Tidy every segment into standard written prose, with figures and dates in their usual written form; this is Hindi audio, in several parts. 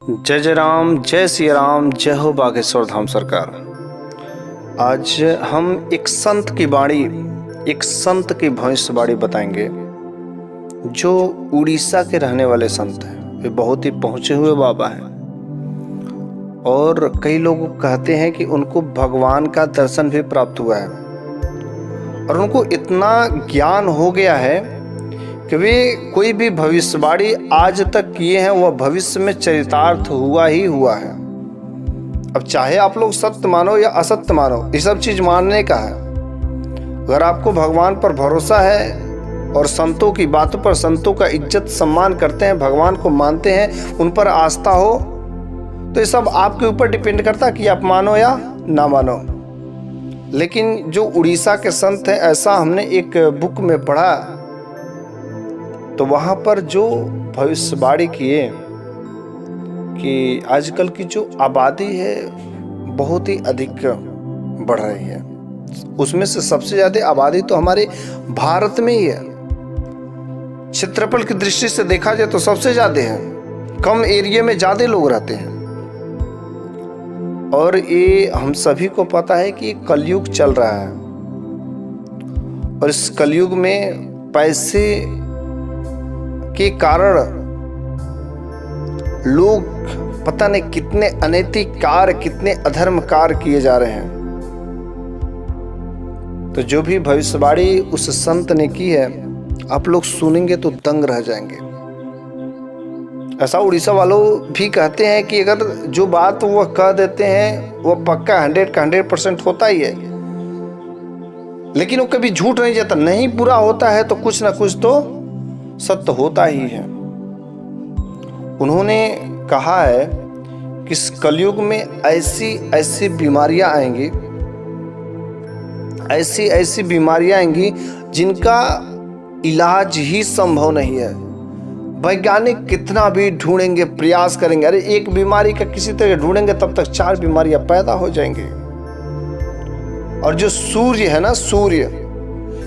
जय जय राम, जय सिया राम, जय हो बागेश्वर धाम सरकार। आज हम एक संत की बाणी, एक संत की भविष्यवाणी बताएंगे जो उड़ीसा के रहने वाले संत हैं। वे बहुत ही पहुँचे हुए बाबा हैं और कई लोग कहते हैं कि उनको भगवान का दर्शन भी प्राप्त हुआ है और उनको इतना ज्ञान हो गया है कि वे कोई भी भविष्यवाणी आज तक किए हैं वह भविष्य में चरितार्थ हुआ ही हुआ है। अब चाहे आप लोग सत्य मानो या असत्य मानो, ये सब चीज मानने का है। अगर आपको भगवान पर भरोसा है और संतों की बातों पर, संतों का इज्जत सम्मान करते हैं, भगवान को मानते हैं, उन पर आस्था हो, तो ये सब आपके ऊपर डिपेंड करता है कि आप मानो या ना मानो। लेकिन जो उड़ीसा के संत हैं, ऐसा हमने एक बुक में पढ़ा तो वहाँ पर जो भविष्यवाणी किए कि आजकल की जो आबादी है बहुत ही अधिक बढ़ रही है। उसमें से सबसे ज़्यादा आबादी तो हमारे भारत में ही है। क्षेत्रफल की दृष्टि से देखा जाए तो सबसे ज़्यादा है। कम एरिया में ज़्यादा लोग रहते हैं और ये हम सभी को पता है कि कलयुग चल रहा है और इस कलयुग में पैसे के कारण लोग पता नहीं कितने अनैतिक कार्य, कितने अधर्म कार्य किए जा रहे हैं। तो जो भी भविष्यवाणी उस संत ने की है, आप लोग सुनेंगे तो दंग रह जाएंगे। ऐसा उड़ीसा वालों भी कहते हैं कि अगर जो बात वह कह देते हैं वह पक्का 100 का 100% होता ही है, लेकिन वो कभी झूठ नहीं जाता। नहीं पूरा होता है तो कुछ ना कुछ तो सत्य होता ही है। उन्होंने कहा है कि इस कलयुग में ऐसी ऐसी बीमारियां आएंगी, ऐसी ऐसी बीमारियां आएंगी जिनका इलाज ही संभव नहीं है। वैज्ञानिक कितना भी ढूंढेंगे, प्रयास करेंगे, अरे एक बीमारी का किसी तरह ढूंढेंगे तब तक 4 बीमारियां पैदा हो जाएंगी। और जो सूर्य है ना, सूर्य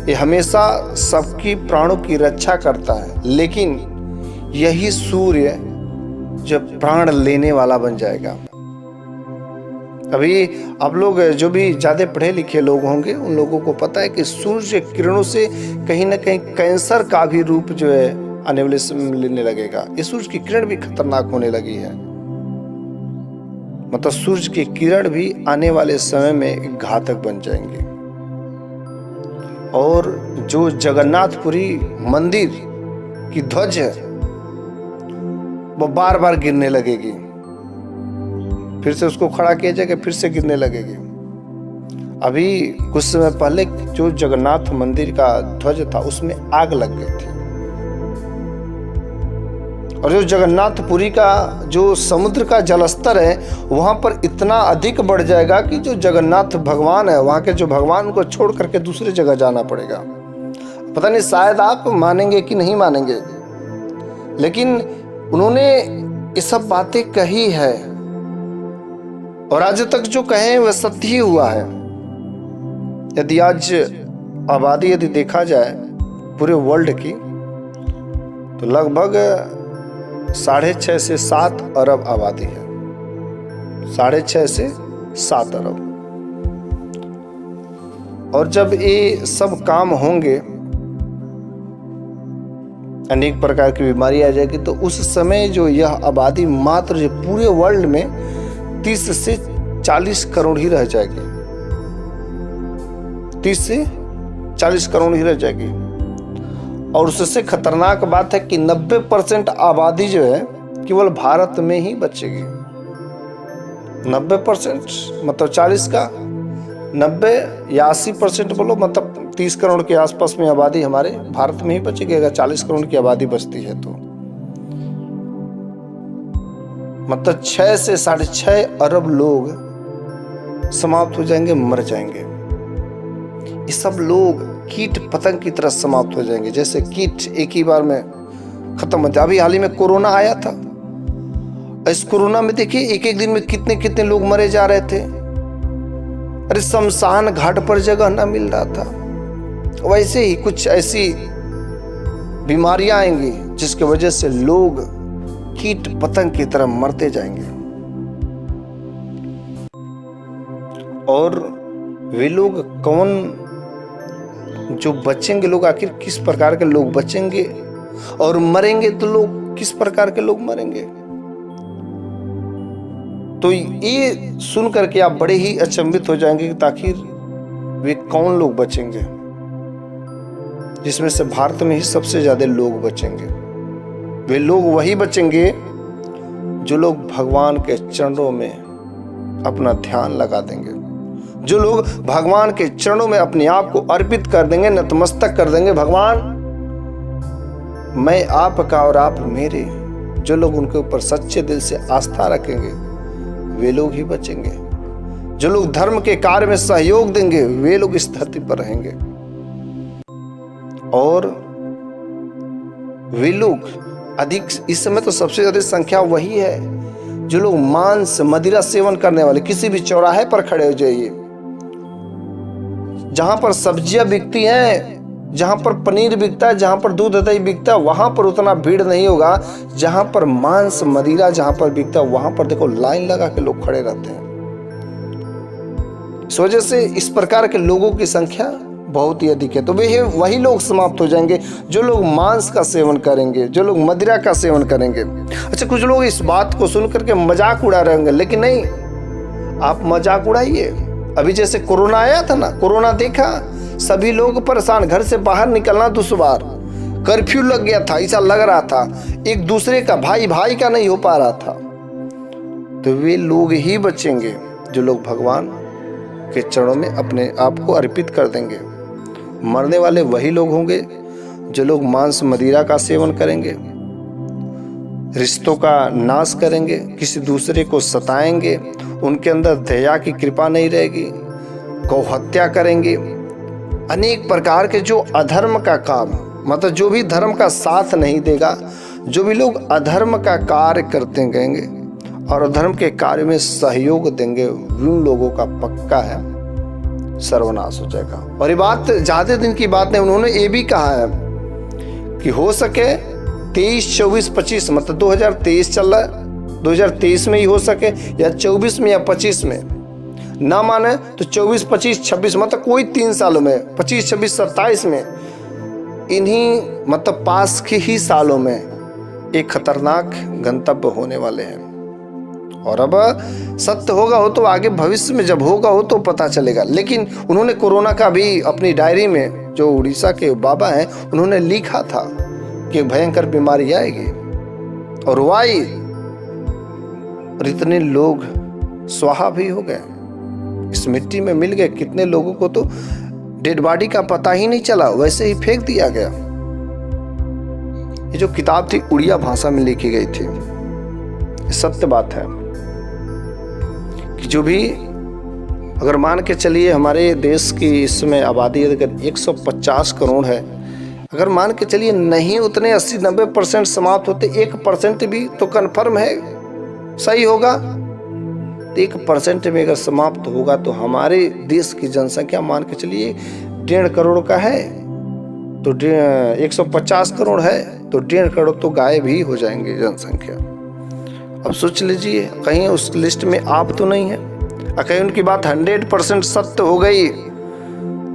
ये हमेशा सबकी प्राणों की रक्षा करता है, लेकिन यही सूर्य जब प्राण लेने वाला बन जाएगा। अभी आप लोग जो भी ज़्यादा पढ़े लिखे लोग होंगे उन लोगों को पता है कि सूर्य किरणों से कहीं ना कहीं कैंसर का भी रूप जो है आने वाले समय में लेने लगेगा। ये सूर्य की किरण भी खतरनाक होने लगी है। मतलब सूर्य की किरण भी आने वाले समय में घातक बन जाएंगे। और जो जगन्नाथपुरी मंदिर की ध्वज है वो बार बार गिरने लगेगी, फिर से उसको खड़ा किया जाएगा, फिर से गिरने लगेगी। अभी कुछ समय पहले जो जगन्नाथ मंदिर का ध्वज था उसमें आग लग गई थी। और जो जगन्नाथपुरी का जो समुद्र का जलस्तर है वहां पर इतना अधिक बढ़ जाएगा कि जो जगन्नाथ भगवान है, वहां के जो भगवान को छोड़ करके दूसरी जगह जाना पड़ेगा। पता नहीं शायद आप मानेंगे कि नहीं मानेंगे, लेकिन उन्होंने ये सब बातें कही है और आज तक जो कहे वह सत्य ही हुआ है। यदि आज आबादी यदि देखा जाए पूरे वर्ल्ड की तो लगभग 6.5 से 7 अरब आबादी है। 6.5 से 7 अरब। और जब ये सब काम होंगे, अनेक प्रकार की बीमारी आ जाएगी, तो उस समय जो यह आबादी मात्र जो पूरे वर्ल्ड में 30 से 40 करोड़ ही रह जाएगी। 30 से 40 करोड़ ही रह जाएगी। और उससे खतरनाक बात है कि 90% आबादी जो है केवल भारत में ही बचेगी। 90% मतलब 40 का 90 या 80% बोलो, मतलब 30 करोड़ के आसपास में आबादी हमारे भारत में ही बचेगी। अगर 40 करोड़ की आबादी बचती है तो मतलब 6 से 6.5 अरब लोग समाप्त हो जाएंगे, मर जाएंगे। ये सब लोग कीट पतंग की तरह समाप्त हो जाएंगे। जैसे कीट एक ही बार में खत्म हो जाए। अभी हाल ही में कोरोना आया था, इस कोरोना में देखिए एक एक दिन में कितने कितने लोग मरे जा रहे थे। अरे शमशान घाट पर जगह ना मिल रहा था। वैसे ही कुछ ऐसी बीमारियां आएंगी जिसकी वजह से लोग कीट पतंग की तरह मरते जाएंगे। और वे लोग कौन जो बचेंगे, लोग आखिर किस प्रकार के लोग बचेंगे, और मरेंगे तो लोग किस प्रकार के लोग मरेंगे। तो ये सुन करके आप बड़े ही अचंभित हो जाएंगे कि आखिर वे कौन लोग बचेंगे, जिसमें से भारत में ही सबसे ज्यादा लोग बचेंगे। वे लोग वही बचेंगे जो लोग भगवान के चरणों में अपना ध्यान लगा देंगे, जो लोग भगवान के चरणों में अपने आप को अर्पित कर देंगे, नतमस्तक कर देंगे, भगवान मैं आपका और आप मेरे। जो लोग उनके ऊपर सच्चे दिल से आस्था रखेंगे वे लोग ही बचेंगे। जो लोग धर्म के कार्य में सहयोग देंगे वे लोग इस धरती पर रहेंगे। और वे लोग अधिक, इस समय तो सबसे ज्यादा संख्या वही है जो लोग मांस मदिरा सेवन करने वाले। किसी भी चौराहे पर खड़े हो जाइए, जहां पर सब्जियां बिकती हैं, जहां पर पनीर बिकता है, जहां पर दूध दही बिकता है, वहां पर उतना भीड़ नहीं होगा। जहां पर मांस मदिरा जहां पर बिकता है वहां पर देखो लाइन लगा के लोग खड़े रहते हैं। इस वजह से इस प्रकार के लोगों की संख्या बहुत ही अधिक है। तो वही लोग समाप्त हो जाएंगे जो लोग मांस का सेवन करेंगे, जो लोग मदिरा का सेवन करेंगे। अच्छा, कुछ लोग इस बात को सुन करके मजाक उड़ा रहेंगे, लेकिन नहीं, आप मजाक उड़ाइए। अभी जैसे कोरोना आया था ना, कोरोना देखा, सभी लोग परेशान, घर से बाहर निकलना दुश्वार, कर्फ्यू लग गया था, ऐसा लग रहा था, एक दूसरे का भाई भाई का नहीं हो पा रहा था। तो वे लोग ही बचेंगे जो लोग भगवान के चरणों में अपने आप को अर्पित कर देंगे। मरने वाले वही लोग होंगे जो लोग मांस मदिरा का सेवन करेंगे, रिश्तों का नाश करेंगे, किसी दूसरे को सताएंगे, उनके अंदर दया की कृपा नहीं रहेगी, गौ हत्या करेंगे, अनेक प्रकार के जो अधर्म का काम, मतलब जो भी धर्म का साथ नहीं देगा, जो भी लोग अधर्म का कार्य करते गएंगे और अधर्म के कार्य में सहयोग देंगे, उन लोगों का पक्का है सर्वनाश हो जाएगा। और ये बात ज्यादा दिन की बात नहीं, उन्होंने ये भी कहा है कि हो सके 23, 24, 25, मतलब 2023 चल रहा है, 2023 में ही हो सके या 24 में या 25 में, ना माने तो 24, 25, 26, मतलब कोई 3 सालों में, 25, 26, 27 में, इन्हीं मतलब पास के ही सालों में एक खतरनाक गंतव्य होने वाले हैं। और अब सत्य होगा हो तो आगे भविष्य में जब होगा हो तो पता चलेगा। लेकिन उन्होंने कोरोना का भी अपनी डायरी में, जो उड़ीसा के बाबा हैं, उन्होंने लिखा था कि भयंकर बीमारी आएगी, और वो आई, और इतने लोग स्वाहा भी हो गए, इस मिट्टी में मिल गए। कितने लोगों को तो डेड बॉडी का पता ही नहीं चला, वैसे ही फेंक दिया गया। ये जो किताब थी उड़िया भाषा में लिखी गई थी। सत्य बात है कि जो भी, अगर मान के चलिए हमारे देश की इसमें आबादी अगर 150 करोड़ है, अगर मान के चलिए नहीं उतने 80-90% समाप्त होते, 1% भी तो कन्फर्म है सही होगा, 1% में अगर समाप्त होगा तो हमारे देश की जनसंख्या मान के चलिए 1.5 करोड़ का है, तो 150 करोड़ है तो 1.5 करोड़ तो गायब ही हो जाएंगे जनसंख्या। अब सोच लीजिए, कहीं उस लिस्ट में आप तो नहीं है, और कहीं उनकी बात 100% सत्य हो गई,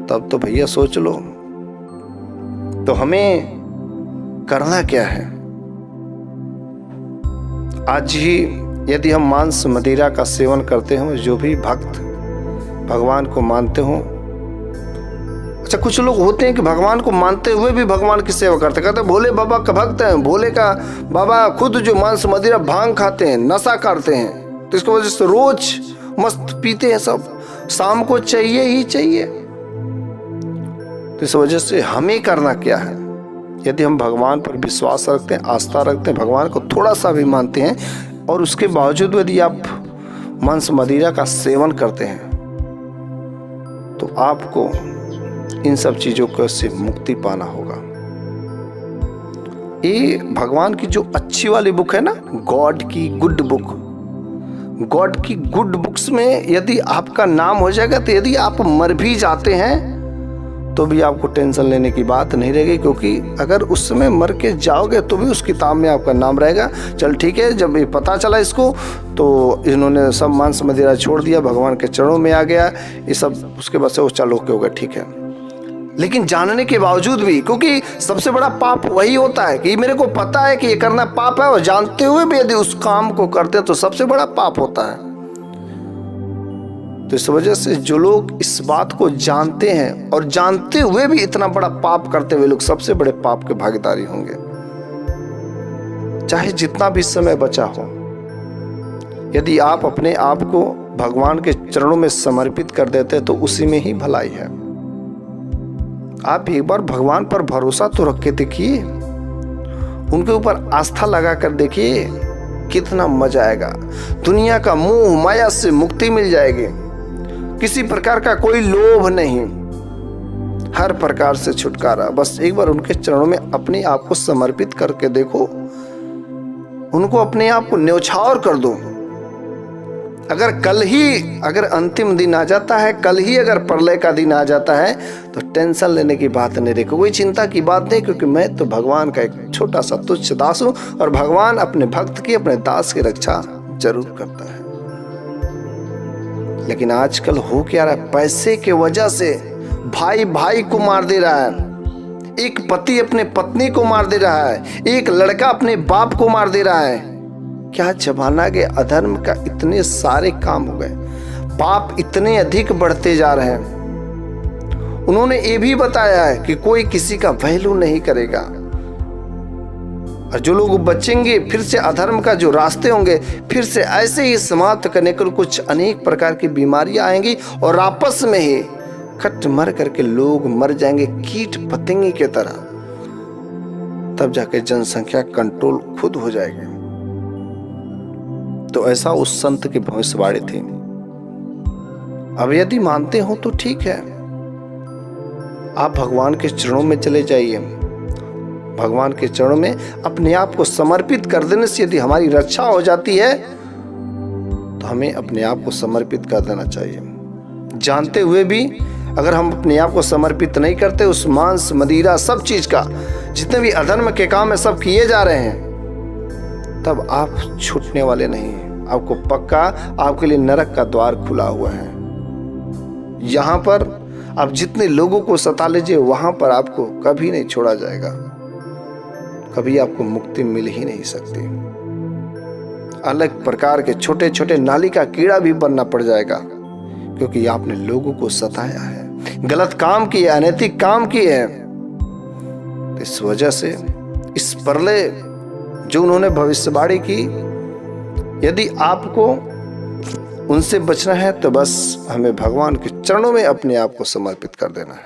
तब तो भैया सोच लो, तो हमें करना क्या है। आज ही यदि हम मांस मदिरा का सेवन करते हो, जो भी भक्त भगवान को मानते हो, अच्छा कुछ लोग होते हैं कि भगवान को मानते हुए भी भगवान की सेवा करते, कहते हैं भोले बाबा का भक्त हैं, भोले का बाबा खुद जो मांस मदिरा भांग खाते हैं, नशा करते हैं, तो इसकी वजह से रोज मस्त पीते हैं सब, शाम को चाहिए ही चाहिए। तो इस वजह से हमें करना क्या है, यदि हम भगवान पर विश्वास रखते हैं, आस्था रखते हैं, भगवान को थोड़ा सा भी मानते हैं, और उसके बावजूद यदि आप मांस मदिरा का सेवन करते हैं, तो आपको इन सब चीजों से मुक्ति पाना होगा। ये भगवान की जो अच्छी वाली बुक है ना, गॉड की गुड बुक, गॉड की गुड बुक्स में यदि आपका नाम हो जाएगा, तो यदि आप मर भी जाते हैं तो भी आपको टेंशन लेने की बात नहीं रहेगी, क्योंकि अगर उस समय मर के जाओगे तो भी उस किताब में आपका नाम रहेगा। चल ठीक है, जब ये पता चला इसको तो इन्होंने सब मांस मदिरा छोड़ दिया, भगवान के चरणों में आ गया, ये सब उसके बाद से वो चल ओके हो गया, ठीक है। लेकिन जानने के बावजूद भी, क्योंकि सबसे बड़ा पाप वही होता है कि मेरे को पता है कि ये करना पाप है और जानते हुए भी यदि उस काम को करते हैं तो सबसे बड़ा पाप होता है। तो इस वजह से जो लोग इस बात को जानते हैं और जानते हुए भी इतना बड़ा पाप करते हुए लोग सबसे बड़े पाप के भागीदारी होंगे। चाहे जितना भी समय बचा हो, यदि आप अपने आप को भगवान के चरणों में समर्पित कर देते तो उसी में ही भलाई है। आप एक बार भगवान पर भरोसा तो रख के देखिए, उनके ऊपर आस्था लगा कर देखिए, कितना मजा आएगा। दुनिया का मोह माया से मुक्ति मिल जाएगी, किसी प्रकार का कोई लोभ नहीं, हर प्रकार से छुटकारा। बस एक बार उनके चरणों में अपने आप को समर्पित करके देखो, उनको अपने आप को न्यौछावर कर दो। अगर अंतिम दिन आ जाता है, कल ही अगर प्रलय का दिन आ जाता है तो टेंशन लेने की बात नहीं, देखो कोई चिंता की बात नहीं, क्योंकि मैं तो भगवान का एक छोटा सा तुच्छ दास हूं और भगवान अपने भक्त की, अपने दास की रक्षा जरूर करता है। लेकिन आजकल हो क्या रहा है, पैसे के वजह से भाई भाई को मार दे रहा है, एक पति अपने पत्नी को मार दे रहा है, एक लड़का अपने बाप को मार दे रहा है। क्या जमाना के अधर्म का इतने सारे काम हो गए, पाप इतने अधिक बढ़ते जा रहे हैं। उन्होंने ये भी बताया है कि कोई किसी का वैल्यू नहीं करेगा, और जो लोग बचेंगे फिर से अधर्म का जो रास्ते होंगे, फिर से ऐसे ही समाप्त करने के कुछ अनेक प्रकार की बीमारियां आएंगी और आपस में ही कट मर करके लोग मर जाएंगे कीट पतंगे की तरह। तब जाके जनसंख्या कंट्रोल खुद हो जाएगी। तो ऐसा उस संत की भविष्यवाणी थी। अब यदि मानते हो तो ठीक है, आप भगवान के चरणों में चले जाइए। भगवान के चरणों में अपने आप को समर्पित कर देने से यदि हमारी रक्षा हो जाती है तो हमें अपने आप को समर्पित कर देना चाहिए। जानते हुए भी अगर हम अपने आप को समर्पित नहीं करते, उस मांस मदिरा सब चीज का, जितने भी अधर्म के काम है सब किए जा रहे हैं, तब आप छूटने वाले नहीं हैं। आपको पक्का आपके लिए नरक का द्वार खुला हुआ है। यहाँ पर आप जितने लोगों को सता लीजिए, वहां पर आपको कभी नहीं छोड़ा जाएगा, कभी आपको मुक्ति मिल ही नहीं सकती। अलग प्रकार के छोटे छोटे नाली का कीड़ा भी बनना पड़ जाएगा, क्योंकि आपने लोगों को सताया है, गलत काम किए, अनैतिक काम किए हैं। इस वजह से इस प्रलय जो उन्होंने भविष्यवाणी की, यदि आपको उनसे बचना है तो बस हमें भगवान के चरणों में अपने आप को समर्पित कर देना है।